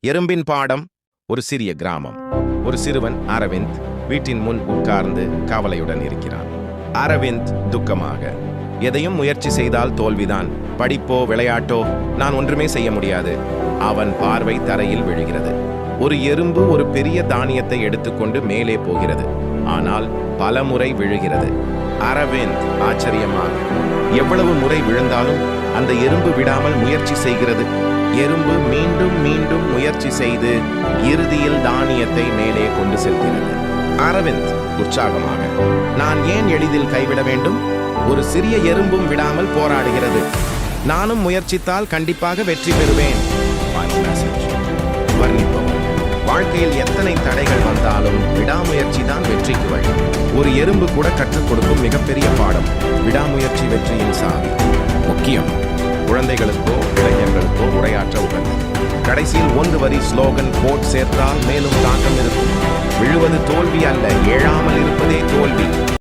எறும்பின் பாடம். ஒரு சிறிய கிராமம். ஒரு சிறுவன் அரவிந்த் வீட்டின் முன் உட்கார்ந்து கவலையுடன் இருக்கிறான். அரவிந்த் துக்கமாக, எதையும் முயற்சி செய்தால் தோல்விதான். படிப்போ விளையாட்டோ நான் ஒன்றுமே செய்ய முடியாது. அவன் பார்வை தரையில் விழுகிறது. ஒரு எறும்பு ஒரு பெரிய தானியத்தை எடுத்துக்கொண்டு மேலே போகிறது. ஆனால் பல முறை விழுகிறது. அரவிந்த் ஆச்சரியமாக, எவ்வளவு முறை விழுந்தாலும் அந்த எறும்பு விடாமல் முயற்சி செய்கிறது. எறும்பு மீண்டும் மீண்டும் முயற்சி செய்து இறுதியில் தானியத்தை மேலே கொண்டு செல்கிறது. அரவிந்த் உற்சாகமாக, நான் ஏன் எளிதில் கைவிட வேண்டும்? ஒரு சிறிய எறும்பும் விடாமல் போராடுகிறது. நானும் முயற்சித்தால் கண்டிப்பாக வெற்றி பெறுவேன். வர்ணிப்போம். வாழ்க்கையில் எத்தனை தடைகள் வந்தாலும் விடாமுயற்சி தான் வெற்றிக்கு வழி. ஒரு எறும்பு கூட கற்றுக் கொடுக்கும் மிகப்பெரிய பாடம். விடாமுயற்சி வெற்றியின் சாவி. முக்கியம். குழந்தைகளுக்கோ இளைஞர்களுக்கோ உரையாற்ற உகந்தது. கடைசியில் 1 வரி ஸ்லோகன் கோட் சேர்த்தால் மேலும் தாக்கம் இருக்கும். விழுவது தோல்வி அல்ல, எழாமல் இருப்பதே தோல்வி.